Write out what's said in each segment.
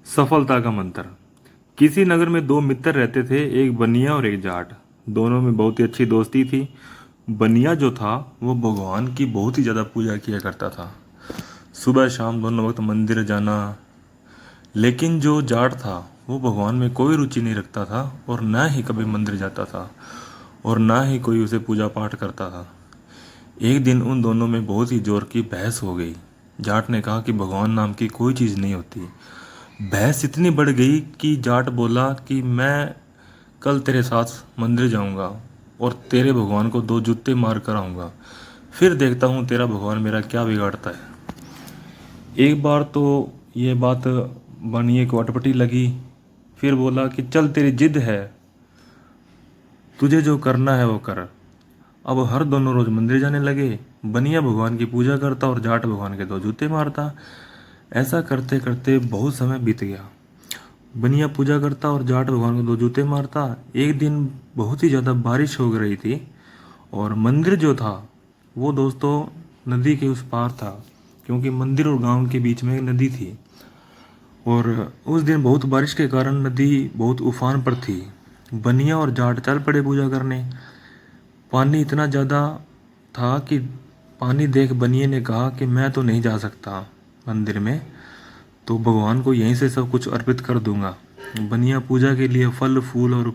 सफलता का मंत्र। किसी नगर में दो मित्र रहते थे, एक बनिया और एक जाट। दोनों में बहुत ही अच्छी दोस्ती थी। बनिया जो था वो भगवान की बहुत ही ज़्यादा पूजा किया करता था, सुबह शाम दोनों वक्त मंदिर जाना। लेकिन जो जाट था वो भगवान में कोई रुचि नहीं रखता था और ना ही कभी मंदिर जाता था और ना ही कोई उसे पूजा पाठ करता था। एक दिन उन दोनों में बहुत ही जोर की बहस हो गई। जाट ने कहा कि भगवान नाम की कोई चीज़ नहीं होती। बहस इतनी बढ़ गई कि जाट बोला कि मैं कल तेरे साथ मंदिर जाऊंगा और तेरे भगवान को दो जूते मार कर आऊंगा, फिर देखता हूँ तेरा भगवान मेरा क्या बिगाड़ता है। एक बार तो ये बात बनिए को अटपटी लगी। फिर बोला कि चल तेरी जिद है, तुझे जो करना है वो कर। अब हर दोनों रोज मंदिर जाने लगे। बनिया भगवान की पूजा करता और जाट भगवान के दो जूते मारता। ऐसा करते करते बहुत समय बीत गया। बनिया पूजा करता और जाट भगवान को दो जूते मारता। एक दिन बहुत ही ज़्यादा बारिश हो रही थी और मंदिर जो था वो दोस्तों नदी के उस पार था, क्योंकि मंदिर और गांव के बीच में एक नदी थी। और उस दिन बहुत बारिश के कारण नदी बहुत उफान पर थी। बनिया और जाट चल पड़े पूजा करने। पानी इतना ज़्यादा था कि पानी देख बनिए ने कहा कि मैं तो नहीं जा सकता मंदिर में, तो भगवान को यहीं से सब कुछ अर्पित कर दूंगा। बनिया पूजा के लिए फल फूल और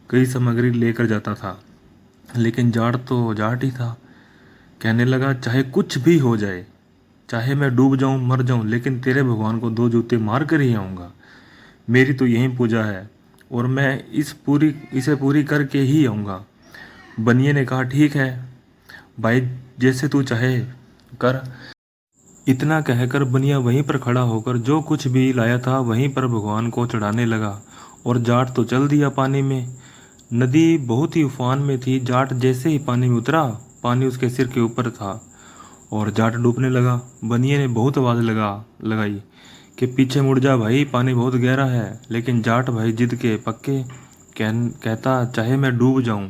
कई सामग्री लेकर जाता था, लेकिन जाट तो जाट ही था। कहने लगा चाहे कुछ भी हो जाए, चाहे मैं डूब जाऊं मर जाऊं, लेकिन तेरे भगवान को दो जूते मार कर ही आऊँगा। मेरी तो यही पूजा है और मैं इसे पूरी करके ही आऊँगा। बनिए ने कहा ठीक है भाई, जैसे तू चाहे कर। इतना कहकर बनिया वहीं पर खड़ा होकर जो कुछ भी लाया था वहीं पर भगवान को चढ़ाने लगा और जाट तो चल दिया पानी में। नदी बहुत ही उफान में थी। जाट जैसे ही पानी में उतरा, पानी उसके सिर के ऊपर था और जाट डूबने लगा। बनिए ने बहुत आवाज़ लगाई कि पीछे मुड़ जा भाई, पानी बहुत गहरा है। लेकिन जाट भाई जिद के पक्के कहता चाहे मैं डूब जाऊं,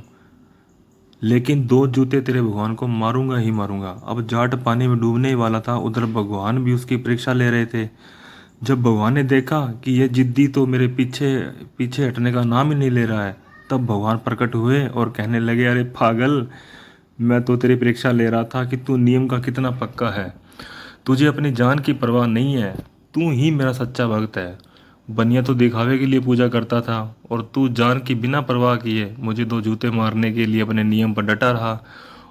लेकिन दो जूते तेरे भगवान को मारूंगा ही मारूंगा। अब जाट पानी में डूबने ही वाला था, उधर भगवान भी उसकी परीक्षा ले रहे थे। जब भगवान ने देखा कि यह जिद्दी तो मेरे पीछे पीछे हटने का नाम ही नहीं ले रहा है, तब भगवान प्रकट हुए और कहने लगे अरे पागल, मैं तो तेरी परीक्षा ले रहा था कि तू नियम का कितना पक्का है। तुझे अपनी जान की परवाह नहीं है, तू ही मेरा सच्चा भक्त है। बनिया तो दिखावे के लिए पूजा करता था और तू जान की बिना परवाह किए मुझे दो जूते मारने के लिए अपने नियम पर डटा रहा।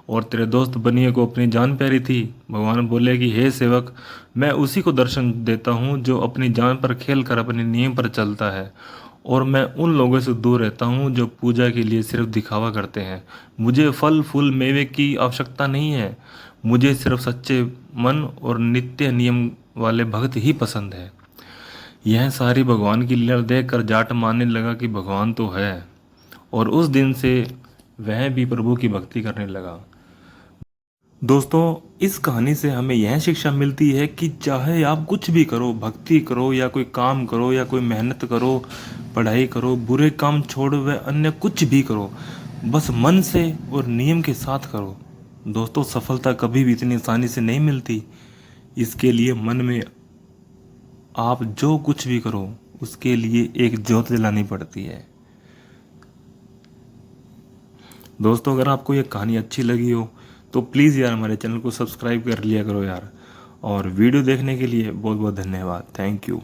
और तेरे दोस्त बनिए को अपनी जान प्यारी थी। भगवान बोले कि हे सेवक, मैं उसी को दर्शन देता हूँ जो अपनी जान पर खेल कर अपने नियम पर चलता है, और मैं उन लोगों से दूर रहता हूँ जो पूजा के लिए सिर्फ दिखावा करते हैं। मुझे फल फूल मेवे की आवश्यकता नहीं है, मुझे सिर्फ सच्चे मन और नित्य नियम वाले भक्त ही पसंद है। यह सारी भगवान की लीला देखकर जाट मानने लगा कि भगवान तो है, और उस दिन से वह भी प्रभु की भक्ति करने लगा। दोस्तों, इस कहानी से हमें यह शिक्षा मिलती है कि चाहे आप कुछ भी करो, भक्ति करो या कोई काम करो या कोई मेहनत करो, पढ़ाई करो, बुरे काम छोड़ो व अन्य कुछ भी करो, बस मन से और नियम के साथ करो। दोस्तों, सफलता कभी भी इतनी आसानी से नहीं मिलती। इसके लिए मन में आप जो कुछ भी करो उसके लिए एक ज्योत जलानी पड़ती है। दोस्तों, अगर आपको ये कहानी अच्छी लगी हो तो प्लीज़ यार हमारे चैनल को सब्सक्राइब कर लिया करो यार। और वीडियो देखने के लिए बहुत बहुत धन्यवाद। Thank you.